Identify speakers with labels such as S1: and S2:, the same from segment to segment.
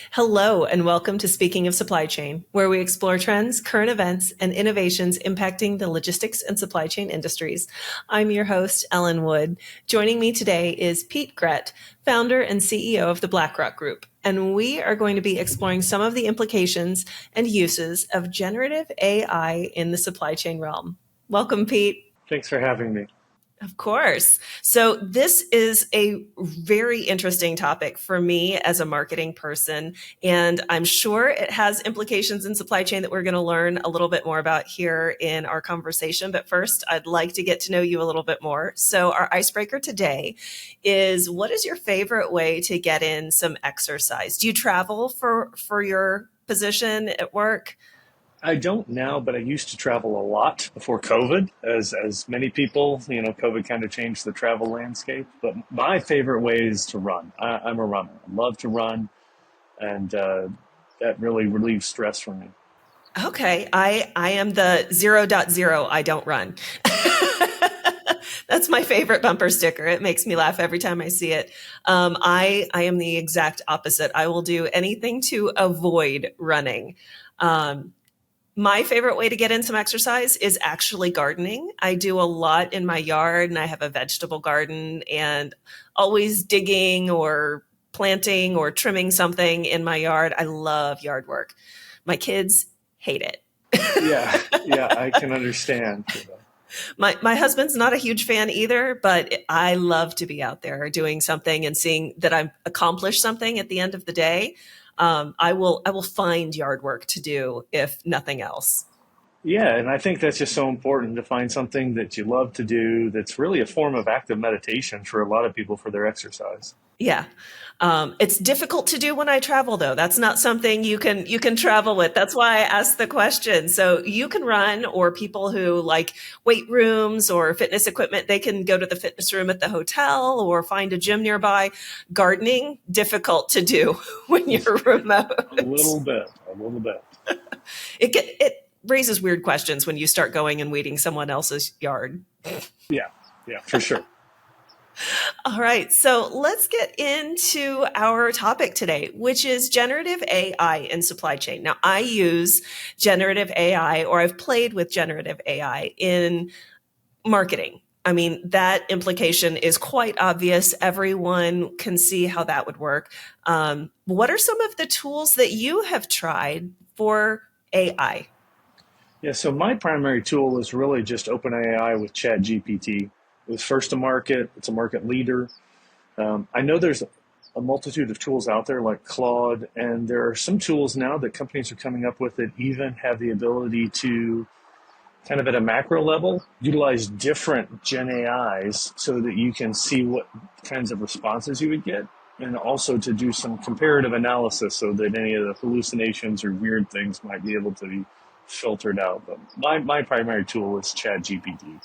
S1: Hello, and welcome to Speaking of Supply Chain, where we explore trends, current events, and innovations impacting the logistics and supply chain industries. I'm your host, Ellen Wood. Joining me today is Pete Grett, founder and CEO of the Blackrock Group, and we are going to be exploring some of the implications and uses of generative AI in the supply chain realm. Welcome, Pete.
S2: Thanks for having me.
S1: Of course. So this is a very interesting topic for me as a marketing person, and I'm sure it has implications in supply chain that we're going to learn a little bit more about here in our conversation. But first, I'd like to get to know you a little bit more. So our icebreaker today is, what is your favorite way to get in some exercise? Do you travel for your position at work?
S2: I don't now, but I used to travel a lot before COVID, as many people. COVID kind of changed the travel landscape. But my favorite way is to run. I'm a runner. I love to run, and that really relieves stress for me.
S1: Okay, I am the 0.0. I don't run. That's my favorite bumper sticker. It makes me laugh every time I see it. I am the exact opposite. I will do anything to avoid running. My favorite way to get in some exercise is actually gardening. I do a lot in my yard, and I have a vegetable garden, and always digging or planting or trimming something in my yard. I love yard work. My kids hate it.
S2: Yeah, I can understand.
S1: My husband's not a huge fan either, but I love to be out there doing something and seeing that I've accomplished something at the end of the day. I will find yard work to do if nothing else.
S2: Yeah, and I think that's just so important to find something that you love to do that's really a form of active meditation for a lot of people for their exercise.
S1: Yeah. It's difficult to do when I travel, though. That's not something you can travel with. That's why I asked the question. So you can run, or people who like weight rooms or fitness equipment, they can go to the fitness room at the hotel or find a gym nearby. Gardening, difficult to do when you're remote.
S2: A little bit.
S1: It raises weird questions when you start going and weeding someone else's yard.
S2: Yeah, for sure.
S1: All right, so let's get into our topic today, which is generative AI in supply chain. Now, I use generative AI, or I've played with generative AI in marketing. I mean, that implication is quite obvious. Everyone can see how that would work. What are some of the tools that you have tried for AI?
S2: Yeah, so my primary tool is really just OpenAI with ChatGPT. It was first to market. It's a market leader. I know there's a multitude of tools out there like Claude, and there are some tools now that companies are coming up with that even have the ability to kind of at a macro level utilize different Gen AIs so that you can see what kinds of responses you would get, and also to do some comparative analysis so that any of the hallucinations or weird things might be able to be filtered out. But my primary tool is ChatGPT.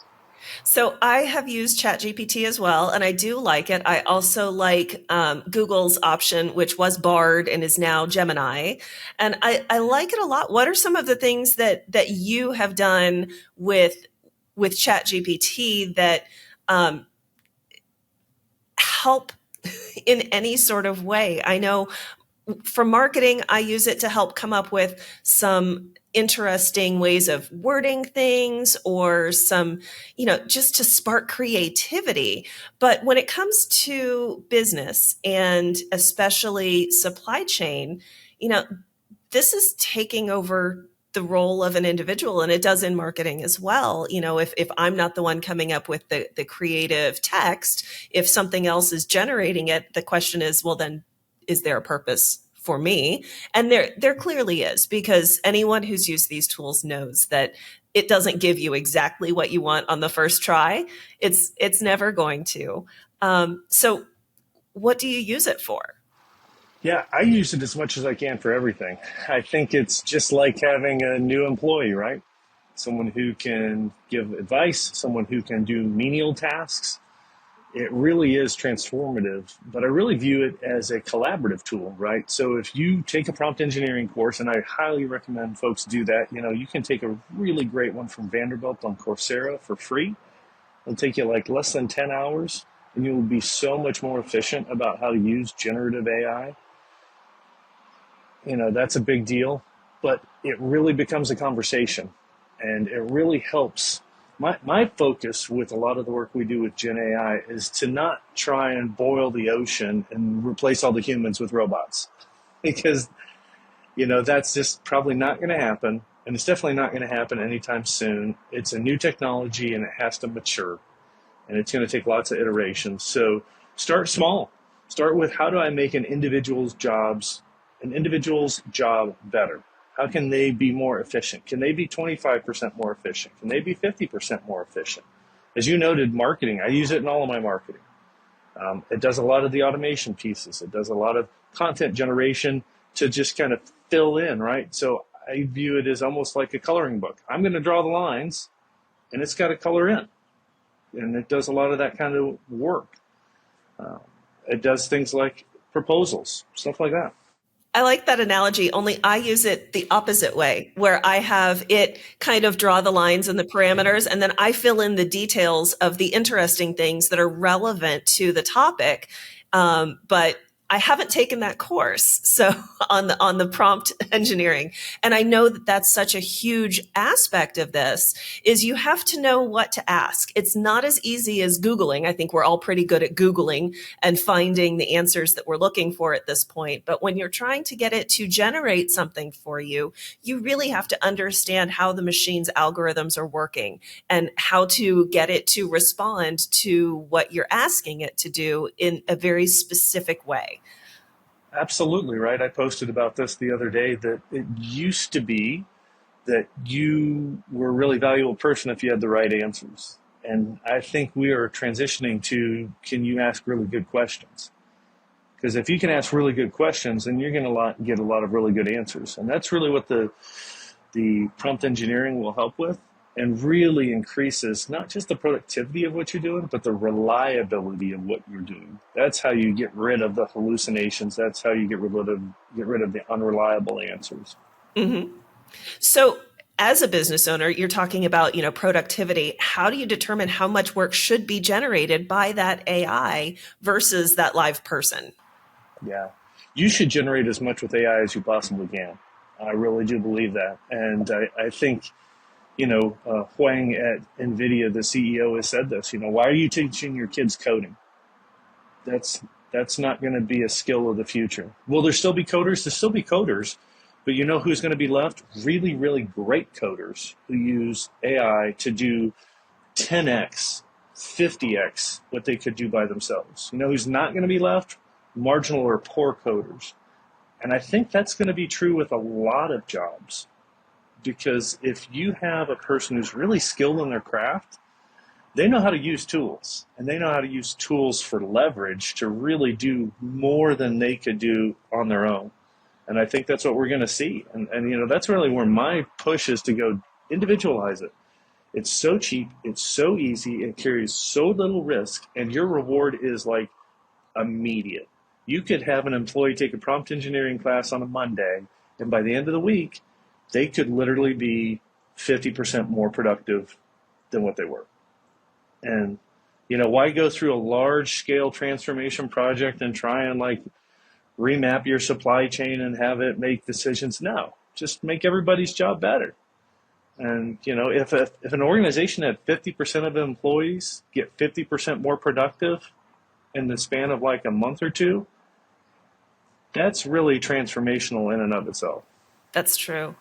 S1: So I have used ChatGPT as well, and I do like it. I also like Google's option, which was Bard and is now Gemini, and I like it a lot. What are some of the things that you have done with ChatGPT that um, help in any sort of way? I know for marketing, I use it to help come up with some interesting ways of wording things, or some, just to spark creativity. But when it comes to business, and especially supply chain, you know, this is taking over the role of an individual, and it does in marketing as well. If I'm not the one coming up with the creative text, if something else is generating it, the question is, well, then is there a purpose for me? And there clearly is, because anyone who's used these tools knows that it doesn't give you exactly what you want on the first try. It's never going to. So what do you use it for?
S2: Yeah, I use it as much as I can for everything. I think it's just like having a new employee, right? Someone who can give advice, someone who can do menial tasks. It really is transformative, but I really view it as a collaborative tool, right? So if you take a prompt engineering course, and I highly recommend folks do that, you can take a really great one from Vanderbilt on Coursera for free. It'll take you like less than 10 hours, and you will be so much more efficient about how to use generative AI. that's a big deal, but it really becomes a conversation and it really helps. My focus with a lot of the work we do with Gen AI is to not try and boil the ocean and replace all the humans with robots because, that's just probably not going to happen. And it's definitely not going to happen anytime soon. It's a new technology and it has to mature and it's going to take lots of iterations. So start small. Start with how do I make an individual's job better? How can they be more efficient? Can they be 25% more efficient? Can they be 50% more efficient? As you noted, marketing, I use it in all of my marketing. It does a lot of the automation pieces. It does a lot of content generation to just kind of fill in, right? So I view it as almost like a coloring book. I'm going to draw the lines and it's got to color in. And it does a lot of that kind of work. It does things like proposals, stuff like that.
S1: I like that analogy, only I use it the opposite way, where I have it kind of draw the lines and the parameters, and then I fill in the details of the interesting things that are relevant to the topic. But I haven't taken that course, so on the prompt engineering, and I know that that's such a huge aspect of this. Is you have to know what to ask. It's not as easy as Googling. I think we're all pretty good at Googling and finding the answers that we're looking for at this point. But when you're trying to get it to generate something for you, you really have to understand how the machine's algorithms are working and how to get it to respond to what you're asking it to do in a very specific way.
S2: Absolutely, right. I posted about this the other day that it used to be that you were a really valuable person if you had the right answers. And I think we are transitioning to can you ask really good questions? Because if you can ask really good questions, then you're going to get a lot of really good answers. And that's really what the prompt engineering will help with and really increases not just the productivity of what you're doing, but the reliability of what you're doing. That's how you get rid of the hallucinations. That's how you get rid of the unreliable answers.
S1: Mm-hmm. So as a business owner, you're talking about, productivity. How do you determine how much work should be generated by that AI versus that live person?
S2: Yeah. You should generate as much with AI as you possibly can. I really do believe that. And I think, Huang at NVIDIA, the CEO, has said this, why are you teaching your kids coding? That's not going to be a skill of the future. Will there still be coders? There'll still be coders. But you know who's going to be left? Really, really great coders who use AI to do 10x, 50x what they could do by themselves. You know who's not going to be left? Marginal or poor coders. And I think that's going to be true with a lot of jobs. Because if you have a person who's really skilled in their craft, they know how to use tools. And they know how to use tools for leverage to really do more than they could do on their own. And I think that's what we're going to see. And that's really where my push is to go individualize it. It's so cheap. It's so easy. It carries so little risk. And your reward is like immediate. You could have an employee take a prompt engineering class on a Monday. And by the end of the week, they could literally be 50% more productive than what they were. And, why go through a large scale transformation project and try and remap your supply chain and have it make decisions? No, just make everybody's job better. And, if an organization had 50% of employees get 50% more productive in the span of a month or two, that's really transformational in and of itself.
S1: That's true.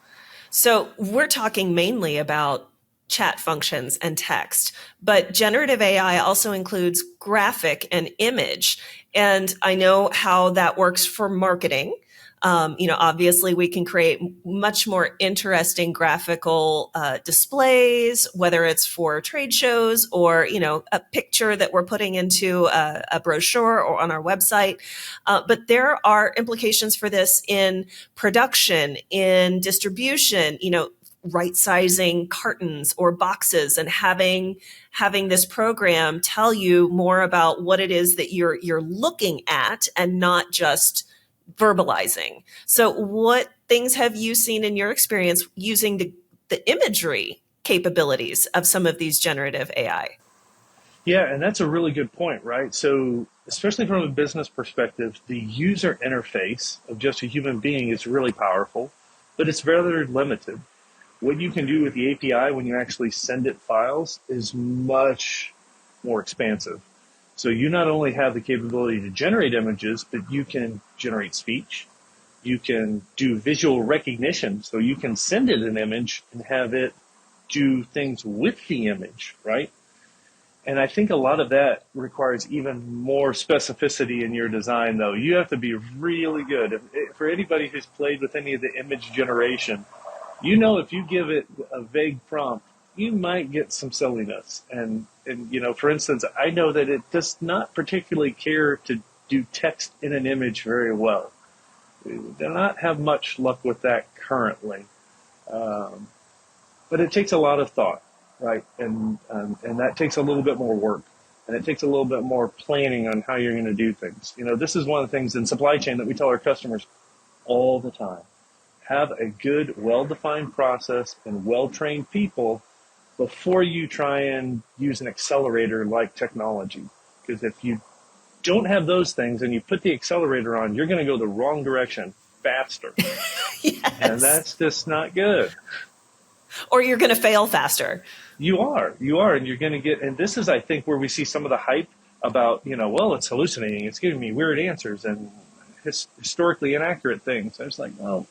S1: So we're talking mainly about chat functions and text, but generative AI also includes graphic and image. And I know how that works for marketing. Obviously we can create much more interesting graphical displays, whether it's for trade shows or, a picture that we're putting into a brochure or on our website. But there are implications for this in production, in distribution, right sizing cartons or boxes and having this program tell you more about what it is that you're looking at and not just verbalizing. So what things have you seen in your experience using the imagery capabilities of some of these generative AI?
S2: Yeah, and that's a really good point, right? So especially from a business perspective, the user interface of just a human being is really powerful, but it's very limited. What you can do with the API when you actually send it files is much more expansive. So you not only have the capability to generate images, but you can generate speech. You can do visual recognition. So you can send it an image and have it do things with the image, right? And I think a lot of that requires even more specificity in your design, though. You have to be really good. For anybody who's played with any of the image generation, you know if you give it a vague prompt, you might get some silliness. And for instance, I know that it does not particularly care to do text in an image very well. We do not have much luck with that currently. But it takes a lot of thought, right? And that takes a little bit more work. And it takes a little bit more planning on how you're going to do things. This is one of the things in supply chain that we tell our customers all the time. Have a good, well-defined process and well-trained people before you try and use an accelerator like technology. Because if you don't have those things and you put the accelerator on, you're going to go the wrong direction faster.
S1: Yes.
S2: And that's just not good.
S1: Or you're going to fail faster.
S2: You are, and you're going to get, and this is, I think, where we see some of the hype about, well, it's hallucinating, it's giving me weird answers and historically inaccurate things. I was like, well,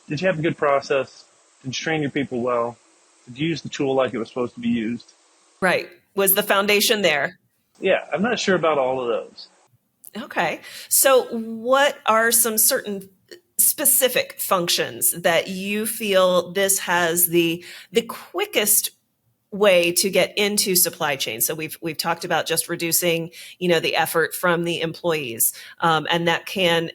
S2: did you have a good process? Did you train your people well? Did you use the tool like it was supposed to be used?
S1: Right. Was the foundation there?
S2: Yeah, I'm not sure about all of those.
S1: Okay. So what are some certain specific functions that you feel this has the quickest way to get into supply chain? So we've talked about just reducing, the effort from the employees, and that can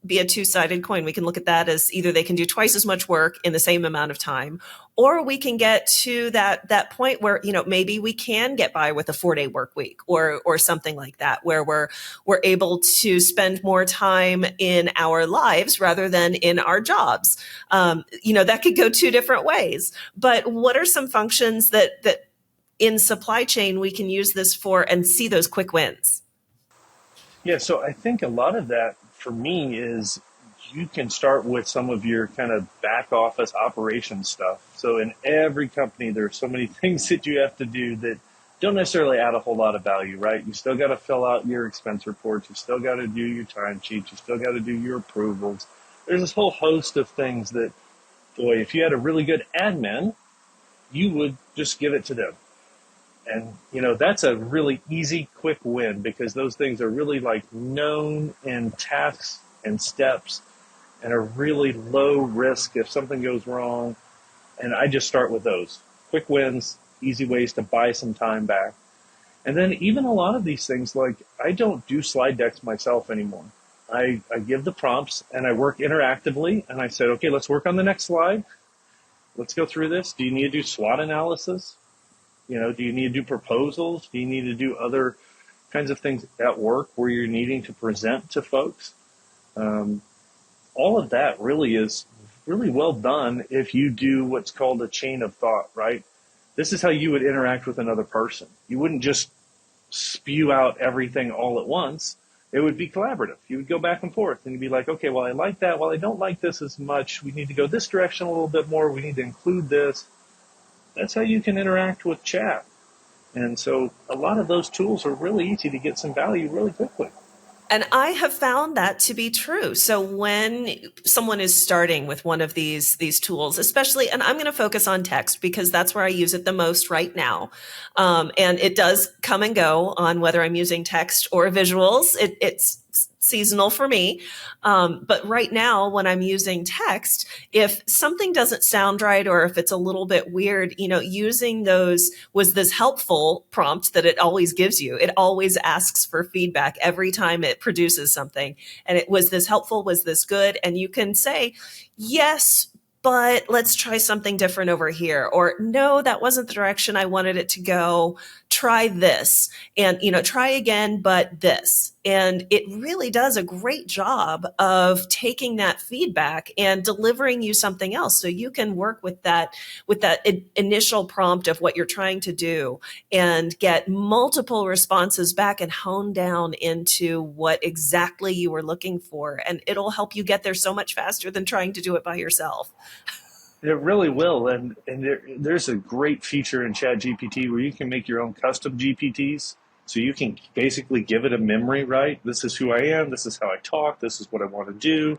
S1: be a two-sided coin. We can look at that as either they can do twice as much work in the same amount of time, or we can get to that point where, maybe we can get by with a 4-day work week or something like that, where we're able to spend more time in our lives rather than in our jobs. That could go two different ways. But what are some functions that in supply chain we can use this for and see those quick wins?
S2: Yeah, so I think a lot of that for me is you can start with some of your kind of back office operations stuff. So in every company, there are so many things that you have to do that don't necessarily add a whole lot of value, right? You still got to fill out your expense reports. You still got to do your timesheets. You still got to do your approvals. There's this whole host of things that, boy, if you had a really good admin, you would just give it to them. And, that's a really easy, quick win because those things are really like known in tasks and steps and are really low risk if something goes wrong. And I just start with those quick wins, easy ways to buy some time back. And then even a lot of these things, like I don't do slide decks myself anymore. I give the prompts and I work interactively. And I said, okay, let's work on the next slide. Let's go through this. Do you need to do SWOT analysis? Do you need to do proposals? Do you need to do other kinds of things at work where you're needing to present to folks? All of that really is really well done if you do what's called a chain of thought, right? This is how you would interact with another person. You wouldn't just spew out everything all at once. It would be collaborative. You would go back and forth and you'd be like, okay, well, I like that. Well, I don't like this as much. We need to go this direction a little bit more. We need to include this. That's how you can interact with chat. And so a lot of those tools are really easy to get some value really quickly.
S1: And I have found that to be true. So when someone is starting with one of these tools, especially, and I'm going to focus on text because that's where I use it the most right now. And it does come and go on whether I'm using text or visuals. It's seasonal for me. But right now, when I'm using text, if something doesn't sound right or if it's a little bit weird, using those was this helpful prompt that it always gives you. It always asks for feedback every time it produces something. And it was this helpful, was this good? And you can say, yes, but let's try something different over here. Or no, that wasn't the direction I wanted it to go. try this and, try again, but this. And it really does a great job of taking that feedback and delivering you something else. So you can work with that initial prompt of what you're trying to do and get multiple responses back and hone down into what exactly you were looking for. And it'll help you get there so much faster than trying to do it by yourself.
S2: It really will, and there's a great feature in ChatGPT where you can make your own custom GPTs. So you can basically give it a memory, right? This is who I am. This is how I talk. This is what I want to do.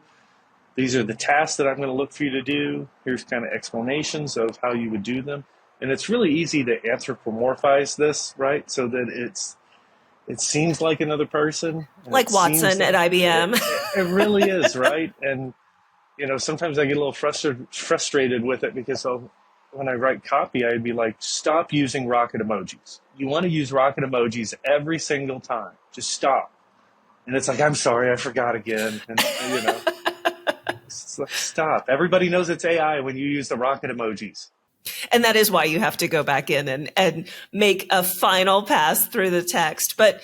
S2: These are the tasks that I'm going to look for you to do. Here's kind of explanations of how you would do them. And it's really easy to anthropomorphize this, right? So that it seems like another person.
S1: Like Watson at IBM.
S2: It really is, right? And sometimes I get a little frustrated with it because when I write copy, I'd be like, stop using rocket emojis. You want to use rocket emojis every single time. Just stop. And it's like, I'm sorry, I forgot again. And, it's like, stop. Everybody knows it's AI when you use the rocket emojis.
S1: And that is why you have to go back in and make a final pass through the text. But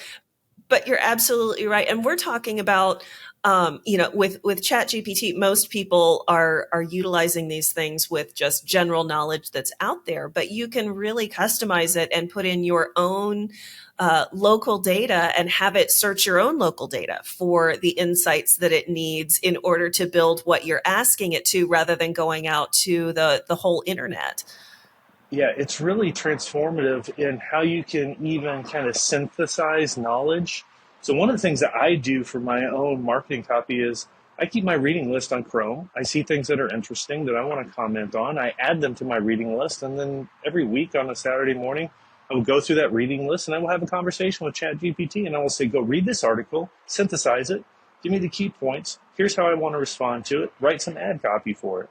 S1: you're absolutely right. And we're talking about, with ChatGPT, most people are utilizing these things with just general knowledge that's out there, but you can really customize it and put in your own local data and have it search your own local data for the insights that it needs in order to build what you're asking it to, rather than going out to the whole internet.
S2: Yeah, it's really transformative in how you can even kind of synthesize knowledge. So one of the things that I do for my own marketing copy is I keep my reading list on Chrome. I see things that are interesting that I want to comment on. I add them to my reading list. And then every week on a Saturday morning, I will go through that reading list and I will have a conversation with ChatGPT. And I will say, go read this article, synthesize it, give me the key points. Here's how I want to respond to it. Write some ad copy for it.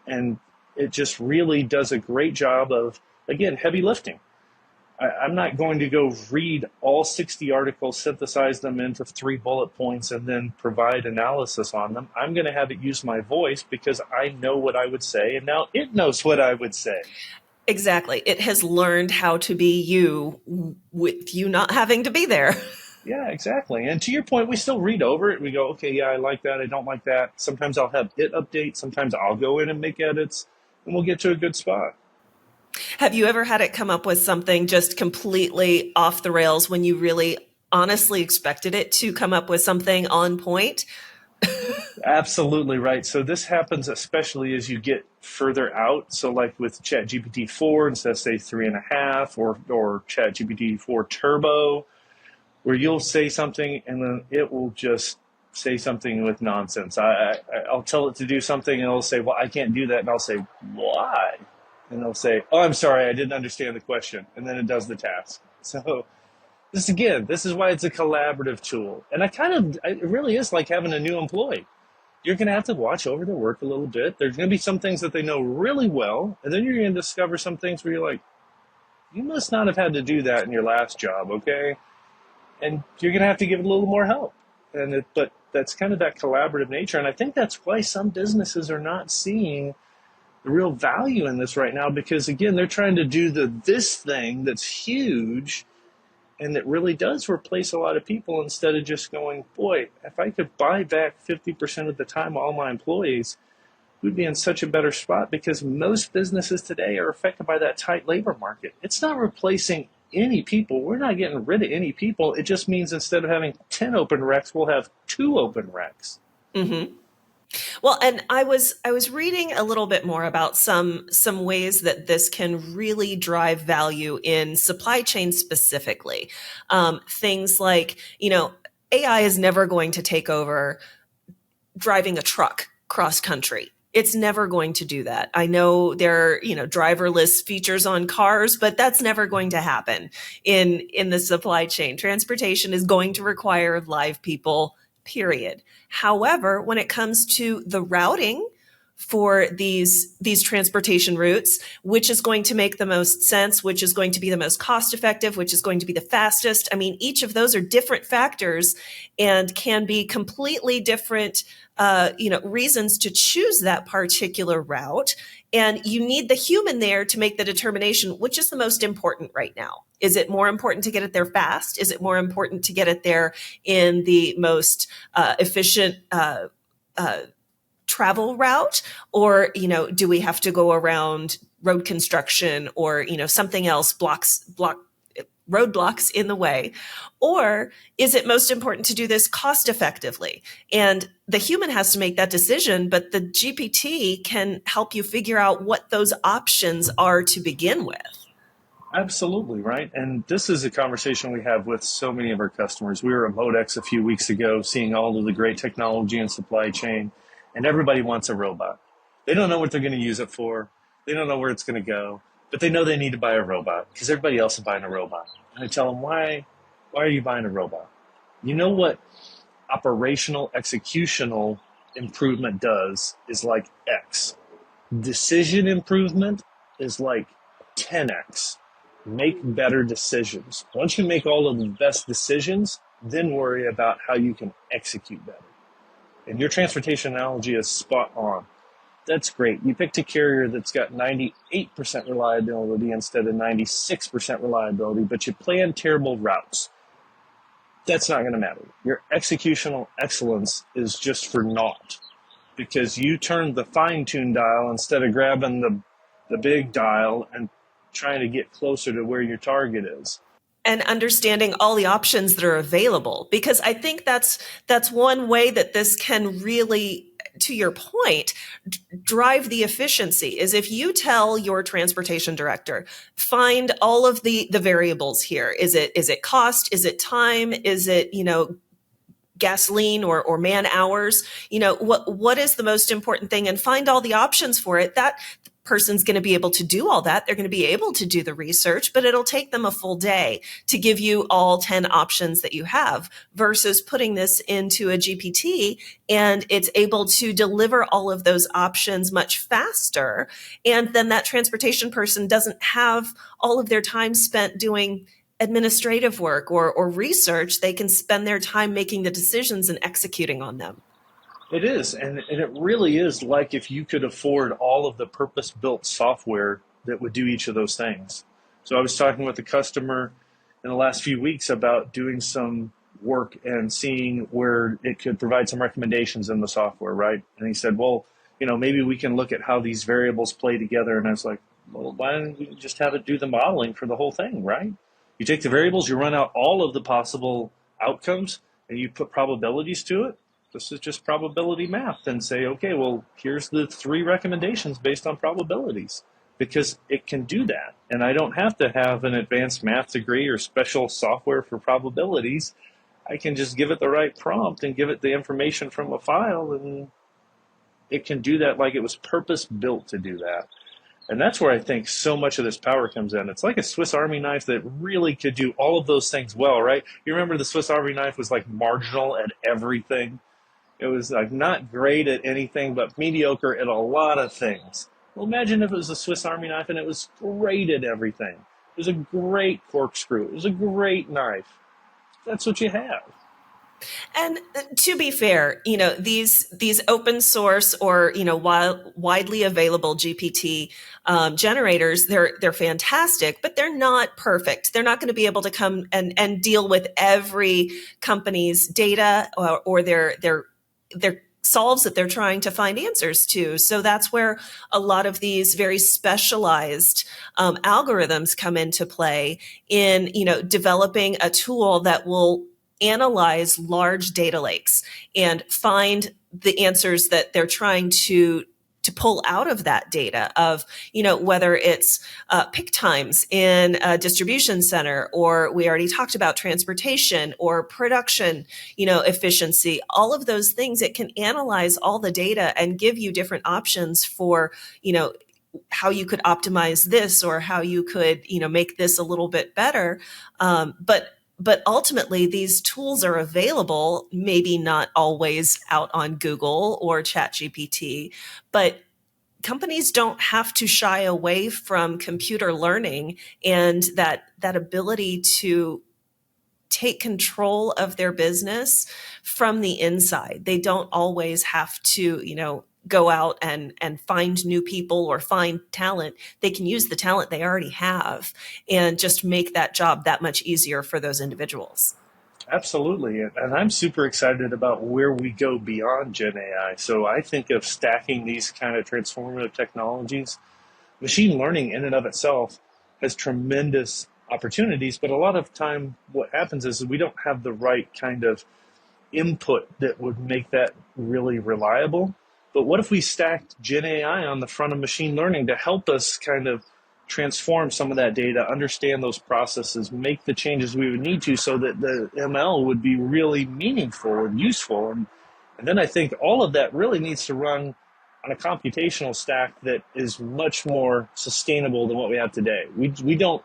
S2: And it just really does a great job of, again, heavy lifting. I'm not going to go read all 60 articles, synthesize them into 3 bullet points, and then provide analysis on them. I'm going to have it use my voice because I know what I would say, and now it knows what I would say.
S1: Exactly. It has learned how to be you with you not having to be there.
S2: Yeah, exactly. And to your point, we still read over it. We go, okay, yeah, I like that. I don't like that. Sometimes I'll have it update. Sometimes I'll go in and make edits, and we'll get to a good spot.
S1: Have you ever had it come up with something just completely off the rails when you really honestly expected it to come up with something on point?
S2: Absolutely right. So this happens especially as you get further out. So like with ChatGPT 4, instead of say 3.5 or ChatGPT 4 Turbo, where you'll say something and then it will just say something with nonsense. I'll tell it to do something and it'll say, well, I can't do that. And I'll say, why? And they'll say, oh, I'm sorry, I didn't understand the question. And then it does the task. So this is why it's a collaborative tool. And it really is like having a new employee. You're going to have to watch over their work a little bit. There's going to be some things that they know really well. And then you're going to discover some things where you're like, you must not have had to do that in your last job, okay? And you're going to have to give it a little more help. But that's kind of that collaborative nature. And I think that's why some businesses are not seeing the real value in this right now, because again, they're trying to do this thing that's huge and that really does replace a lot of people, instead of just going, boy, if I could buy back 50% of the time of all my employees, we'd be in such a better spot, because most businesses today are affected by that tight labor market. It's not replacing any people. We're not getting rid of any people. It just means instead of having 10 open recs, we'll have 2 open recs.
S1: Mm-hmm. Well, and I was reading a little bit more about some ways that this can really drive value in supply chain specifically. Things like, AI is never going to take over driving a truck cross country. It's never going to do that. I know there are, driverless features on cars, but that's never going to happen in the supply chain. Transportation is going to require live people, period. However, when it comes to the routing for these transportation routes, which is going to make the most sense, which is going to be the most cost effective, which is going to be the fastest. I mean, each of those are different factors and can be completely different reasons to choose that particular route. And you need the human there to make the determination, which is the most important right now. Is it more important to get it there fast? Is it more important to get it there in the most efficient travel route? Or, do we have to go around road construction or, something else roadblocks in the way? Or is it most important to do this cost effectively? And the human has to make that decision, but the GPT can help you figure out what those options are to begin with.
S2: Absolutely, right. And this is a conversation we have with so many of our customers. We were at Modex a few weeks ago seeing all of the great technology and supply chain, and everybody wants a robot. They don't know what they're going to use it for. They don't know where it's going to go, but they know they need to buy a robot because everybody else is buying a robot. And I tell them, why are you buying a robot? You know what operational executional improvement does is like X. Decision improvement is like 10X. Make better decisions. Once you make all of the best decisions, then worry about how you can execute better. And your transportation analogy is spot on. That's great. You picked a carrier that's got 98% reliability instead of 96% reliability, but you plan terrible routes. That's not going to matter. Your executional excellence is just for naught because you turned the fine-tune dial instead of grabbing the big dial and trying to get closer to where your target is.
S1: And understanding all the options that are available, because I think that's one way that this can really, to your point, drive the efficiency is if you tell your transportation director, find all of the variables here. Is it cost? Is it time? Is it, gasoline or man hours? What is the most important thing, and find all the options for it. That person's going to be able to do all that. They're going to be able to do the research, but it'll take them a full day to give you all 10 options that you have versus putting this into a GPT and it's able to deliver all of those options much faster. And then that transportation person doesn't have all of their time spent doing administrative work or research. They can spend their time making the decisions and executing on them.
S2: It is, and it really is like if you could afford all of the purpose-built software that would do each of those things. So I was talking with a customer in the last few weeks about doing some work and seeing where it could provide some recommendations in the software, right? And he said, well, maybe we can look at how these variables play together. And I was like, well, why don't you just have it do the modeling for the whole thing, right? You take the variables, you run out all of the possible outcomes, and you put probabilities to it. This is just probability math, and say, okay, well, here's the 3 recommendations based on probabilities, because it can do that. And I don't have to have an advanced math degree or special software for probabilities. I can just give it the right prompt and give it the information from a file, and it can do that like it was purpose built to do that. And that's where I think so much of this power comes in. It's like a Swiss Army knife that really could do all of those things well, right? You remember the Swiss Army knife was like marginal at everything. It was like not great at anything, but mediocre at a lot of things. Well, imagine if it was a Swiss Army knife and it was great at everything. It was a great corkscrew. It was a great knife. That's what you have.
S1: And to be fair, these open source or widely available GPT generators, they're fantastic, but they're not perfect. They're not going to be able to come and deal with every company's data or their solves that they're trying to find answers to. So that's where a lot of these very specialized algorithms come into play in developing a tool that will analyze large data lakes and find the answers that they're trying to pull out of that data of, whether it's pick times in a distribution center, or we already talked about transportation or production, efficiency, all of those things. It can analyze all the data and give you different options for, how you could optimize this or how you could, make this a little bit better. But ultimately, these tools are available, maybe not always out on Google or ChatGPT, but companies don't have to shy away from computer learning and that ability to take control of their business from the inside. They don't always have to, go out and find new people or find talent. They can use the talent they already have and just make that job that much easier for those individuals.
S2: Absolutely. And I'm super excited about where we go beyond Gen AI. So I think of stacking these kind of transformative technologies. Machine learning in and of itself has tremendous opportunities, but a lot of time what happens is we don't have the right kind of input that would make that really reliable. But what if we stacked Gen AI on the front of machine learning to help us kind of transform some of that data, understand those processes, make the changes we would need to so that the ML would be really meaningful and useful. And then I think all of that really needs to run on a computational stack that is much more sustainable than what we have today. We don't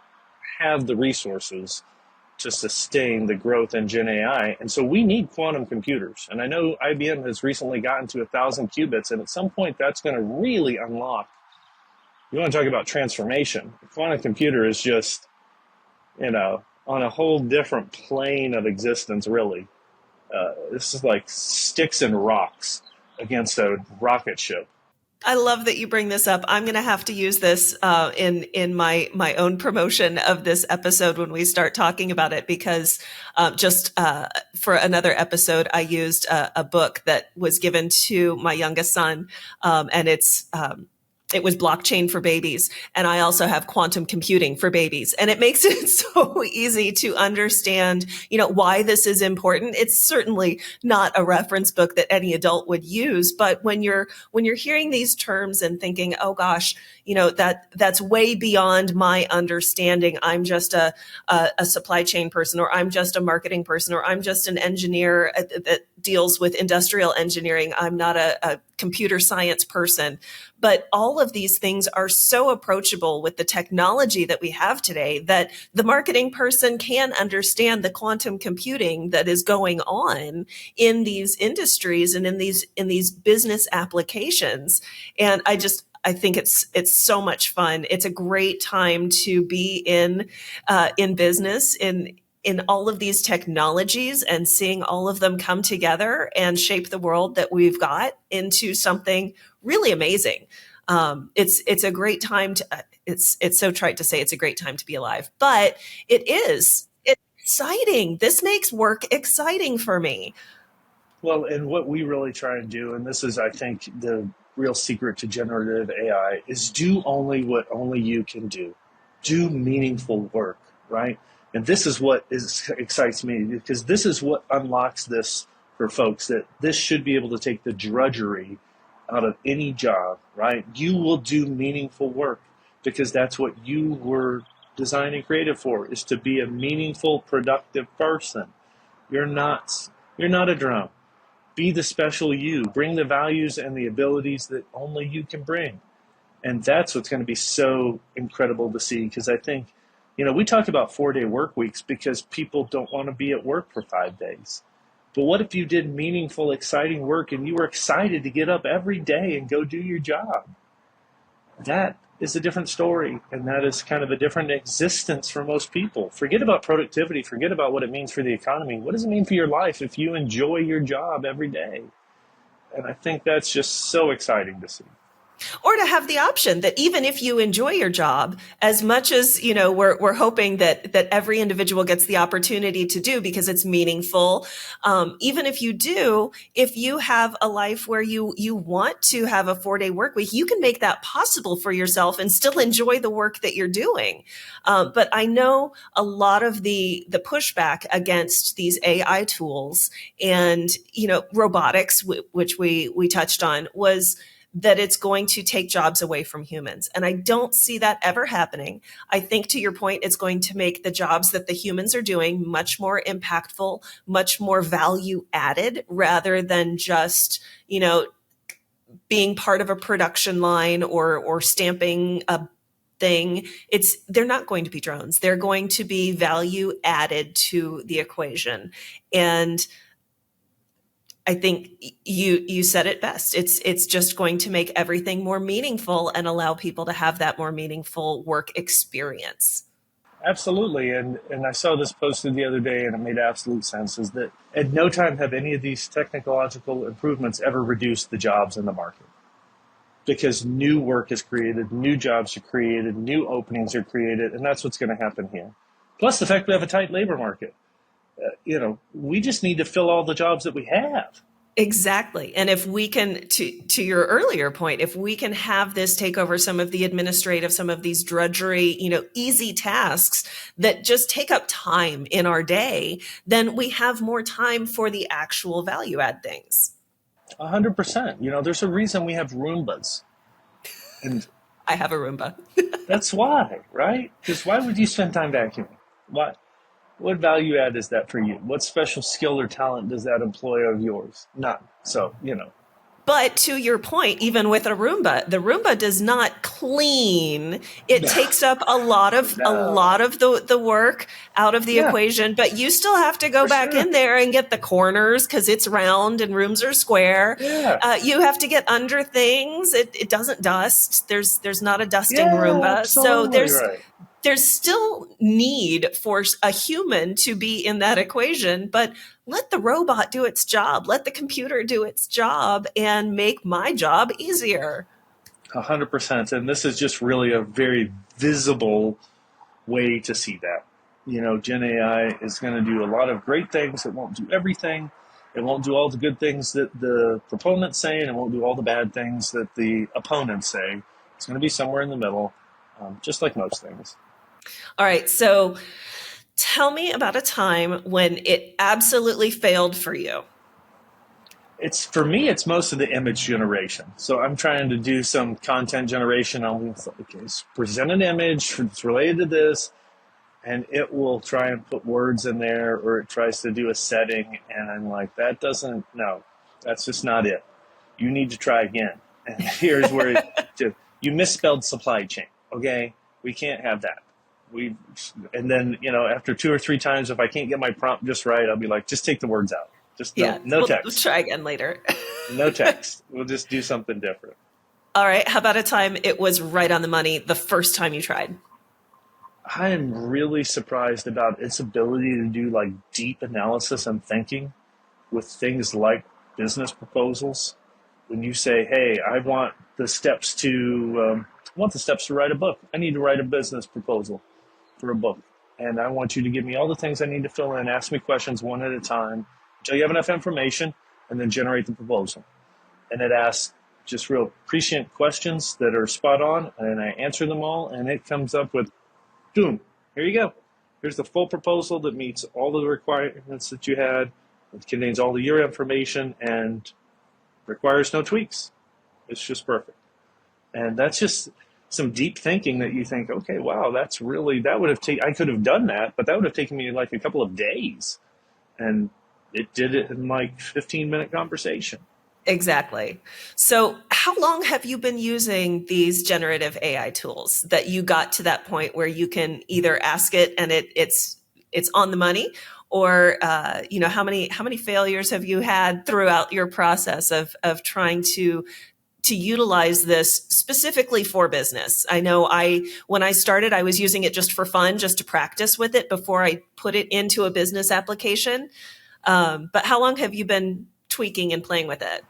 S2: have the resources to sustain the growth in Gen AI. And so we need quantum computers. And I know IBM has recently gotten to 1,000 qubits, and at some point that's going to really unlock. You want to talk about transformation. A quantum computer is just, on a whole different plane of existence, really. This is like sticks and rocks against a rocket ship.
S1: I love that you bring this up. I'm going to have to use this in my own promotion of this episode when we start talking about it, because just for another episode, I used a book that was given to my youngest son, and it was blockchain for babies. And I also have quantum computing for babies. And it makes it so easy to understand, why this is important. It's certainly not a reference book that any adult would use. But when you're hearing these terms and thinking, oh gosh, that's way beyond my understanding. I'm just a supply chain person, or I'm just a marketing person, or I'm just an engineer that deals with industrial engineering. I'm not a computer science person. But all of these things are so approachable with the technology that we have today that the marketing person can understand the quantum computing that is going on in these industries and in these business applications. And I think it's so much fun. It's a great time to be in business, in all of these technologies, and seeing all of them come together and shape the world that we've got into something really amazing. It's a great time to. It's so trite to say it's a great time to be alive, but it is. It's exciting. This makes work exciting for me.
S2: Well, and what we really try and do, and this is, I think, the real secret to generative AI, is do only what only you can do. Do meaningful work, right? And this is what excites me, because this is what unlocks this for folks, that this should be able to take the drudgery out of any job, right? You will do meaningful work because that's what you were designed and created for, is to be a meaningful, productive person. You're not a drone. Be the special you. Bring the values and the abilities that only you can bring. And that's what's going to be so incredible to see, because I think, we talk about 4-day work weeks because people don't want to be at work for 5 days. But what if you did meaningful, exciting work and you were excited to get up every day and go do your job? That is a different story, and that is kind of a different existence for most people. Forget about productivity. Forget about what it means for the economy. What does it mean for your life if you enjoy your job every day? And I think that's just so exciting to see.
S1: Or to have the option that even if you enjoy your job, as much as, we're hoping that every individual gets the opportunity to do because it's meaningful. Even if you do, if you have a life where you want to have a 4-day work week, you can make that possible for yourself and still enjoy the work that you're doing. But I know a lot of the pushback against these AI tools and, robotics, which we touched on, was that it's going to take jobs away from humans. And I don't see that ever happening. I think, to your point, it's going to make the jobs that the humans are doing much more impactful, much more value added, rather than just, being part of a production line or stamping a thing. They're not going to be drones. They're going to be value added to the equation. And I think you said it best. It's just going to make everything more meaningful and allow people to have that more meaningful work experience.
S2: Absolutely. And I saw this posted the other day and it made absolute sense is that at no time have any of these technological improvements ever reduced the jobs in the market because new work is created, new jobs are created, new openings are created, and that's what's going to happen here. Plus the fact we have a tight labor market. We just need to fill all the jobs that we have.
S1: Exactly. And if we can, to your earlier point, if we can have this take over some of the administrative, some of these drudgery, easy tasks that just take up time in our day, then we have more time for the actual value add things.
S2: 100%. There's a reason we have Roombas. And
S1: I have a Roomba.
S2: that's why, right? Because why would you spend time vacuuming? Why? What value add is that for you? What special skill or talent does that employ of yours? None. So.
S1: But to your point, even with a Roomba, the Roomba does not clean. It takes up a lot of the work out of the equation, but you still have to go back in there and get the corners because it's round and rooms are square.
S2: Yeah.
S1: You have to get under things. It doesn't dust. There's not a dusting Roomba. So there's still need for a human to be in that equation, but let the robot do its job. Let the computer do its job and make my job easier.
S2: 100%. And this is just really a very visible way to see that. GenAI is going to do a lot of great things. It won't do everything. It won't do all the good things that the proponents say, and it won't do all the bad things that the opponents say. It's going to be somewhere in the middle, just like most things.
S1: All right. So tell me about a time when it absolutely failed for you.
S2: For me, it's most of the image generation. So I'm trying to do some content generation. I'll present an image that's related to this, and it will try and put words in there, or it tries to do a setting, and I'm like, no, that's just not it. You need to try again. And here's where you misspelled supply chain. Okay, we can't have that. And then, after 2 or 3 times, if I can't get my prompt just right, I'll be like, just take the words out. Just no text.
S1: We'll try again later.
S2: No text. We'll just do something different.
S1: All right. How about a time it was right on the money the first time you tried?
S2: I am really surprised about its ability to do deep analysis and thinking with things like business proposals. When you say, hey, I want the steps to write a book. I need to write a business proposal for a book. And I want you to give me all the things I need to fill in, ask me questions one at a time until you have enough information, and then generate the proposal. And it asks just real prescient questions that are spot on, and I answer them all, and it comes up with, boom, here you go. Here's the full proposal that meets all of the requirements that you had. It contains all of your information and requires no tweaks. It's just perfect. And that's just some deep thinking that you think, okay, wow, I could have done that, but that would have taken me a couple of days. And it did it in 15-minute conversation.
S1: Exactly. So how long have you been using these generative AI tools that you got to that point where you can either ask it and it's on the money, or how many failures have you had throughout your process of trying to utilize this specifically for business? I know when I started, I was using it just for fun, just to practice with it before I put it into a business application. But how long have you been tweaking and playing with it?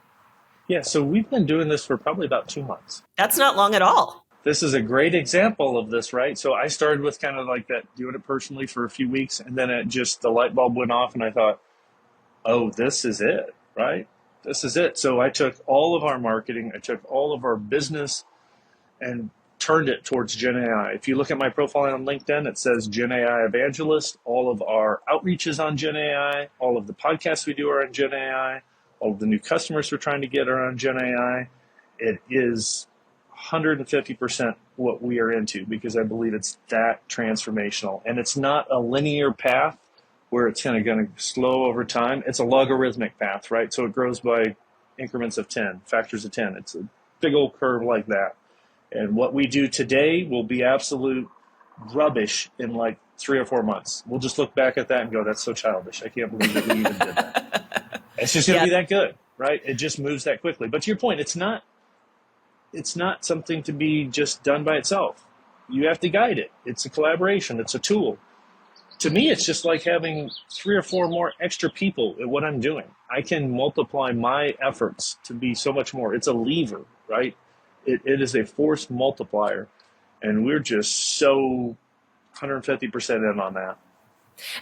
S2: Yeah, so we've been doing this for probably about 2 months.
S1: That's not long at all.
S2: This is a great example of this, right? So I started with kind of like that, doing it personally for a few weeks, and then the light bulb went off, and I thought, oh, this is it, right? This is it. So I took all of our marketing, I took all of our business, and turned it towards GenAI. If you look at my profile on LinkedIn, it says GenAI evangelist. All of our outreaches on GenAI, all of the podcasts we do are on GenAI, all of the new customers we're trying to get are on GenAI. It is 150% what we are into, because I believe it's that transformational. And it's not a linear path where it's going to slow over time. It's a logarithmic path, right? So it grows by increments of 10, factors of 10. It's a big old curve like that. And what we do today will be absolute rubbish in 3 or 4 months. We'll just look back at that and go, that's so childish. I can't believe that we even did that. It's just going to
S1: Yeah.
S2: be that good, right? It just moves that quickly. But to your point, it's not something to be just done by itself. You have to guide it. It's a collaboration. It's a tool. To me, it's just like having 3 or 4 more extra people at what I'm doing. I can multiply my efforts to be so much more. It's a lever, right? It is a force multiplier. And we're just so 150% in on that.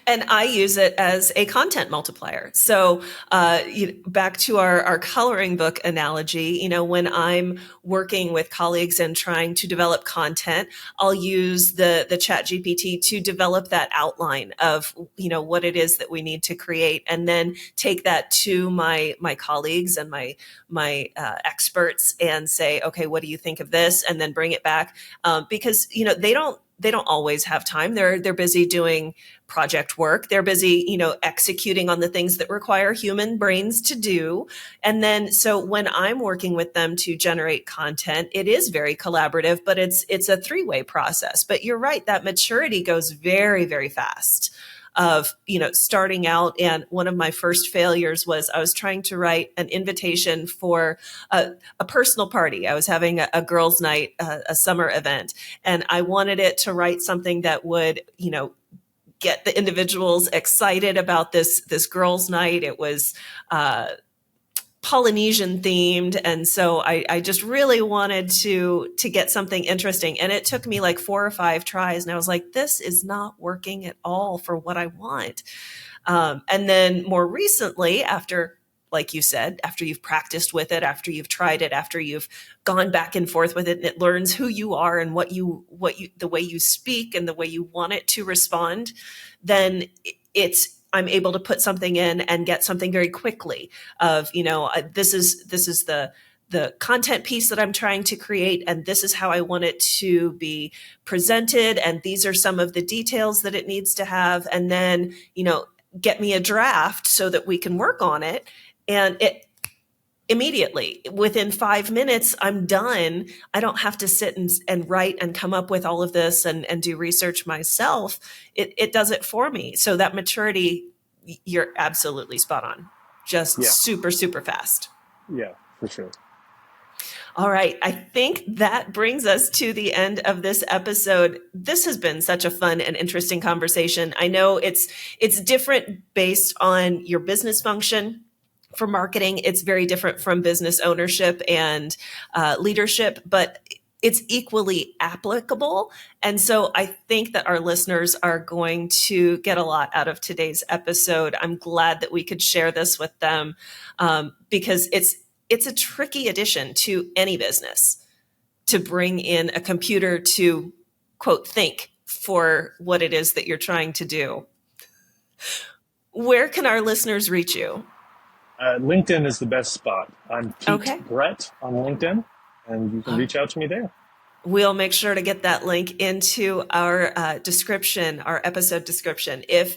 S1: And I use it as a content multiplier. So back to our coloring book analogy, when I'm working with colleagues and trying to develop content, I'll use the chat GPT to develop that outline of, what it is that we need to create, and then take that to my colleagues and my experts and say, okay, what do you think of this? And then bring it back, because, they don't always have time. They're busy doing project work. They're busy, executing on the things that require human brains to do. And then, so when I'm working with them to generate content, it is very collaborative, but it's a 3-way process. But you're right, that maturity goes very, very fast. Of, starting out. And one of my first failures was I was trying to write an invitation for a personal party. I was having a girls' night, a summer event, and I wanted it to write something that would, get the individuals excited about this girls' night. It was Polynesian themed. And so I just really wanted to get something interesting. And it took me like 4 or 5 tries. And I was like, this is not working at all for what I want. And then more recently, after, like you said, after you've practiced with it, after you've tried it, after you've gone back and forth with it, and it learns who you are and the way you speak and the way you want it to respond, then I'm able to put something in and get something very quickly of, this is the content piece that I'm trying to create, and this is how I want it to be presented, and these are some of the details that it needs to have, and then, get me a draft so that we can work on it. And it immediately, within 5 minutes, I'm done. I don't have to sit and write and come up with all of this and do research myself. It does it for me. So that maturity, you're absolutely spot on. Just
S2: Yeah.
S1: super, super fast.
S2: Yeah, for sure.
S1: All right. I think that brings us to the end of this episode. This has been such a fun and interesting conversation. I know it's different based on your business function. For marketing, it's very different from business ownership and leadership, but it's equally applicable. And so I think that our listeners are going to get a lot out of today's episode. I'm glad that we could share this with them, because it's a tricky addition to any business to bring in a computer to, quote, think for what it is that you're trying to do. Where can our listeners reach you?
S2: LinkedIn is the best spot. I'm
S1: Okay.
S2: Pete Grett on LinkedIn, and you can reach out to me there.
S1: We'll make sure to get that link into our description, our episode description. If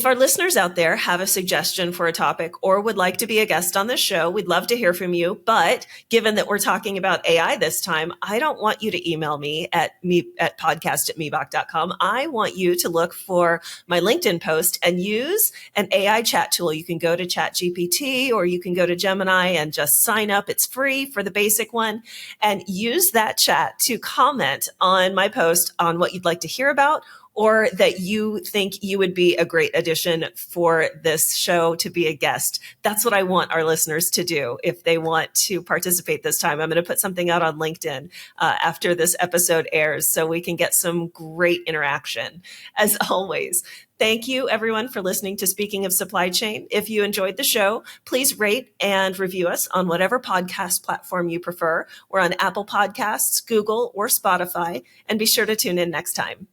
S1: our listeners out there have a suggestion for a topic or would like to be a guest on the show, we'd love to hear from you. But given that we're talking about AI this time, I don't want you to email me at podcast@mebach.com. I want you to look for my LinkedIn post and use an AI chat tool. You can go to ChatGPT or you can go to Gemini and just sign up. It's free for the basic one, and use that chat to comment on my post on what you'd like to hear about, or that you think you would be a great addition for this show to be a guest. That's what I want our listeners to do if they want to participate this time. I'm going to put something out on LinkedIn after this episode airs so we can get some great interaction. As always, thank you, everyone, for listening to Speaking of Supply Chain. If you enjoyed the show, please rate and review us on whatever podcast platform you prefer. We're on Apple Podcasts, Google, or Spotify. And be sure to tune in next time.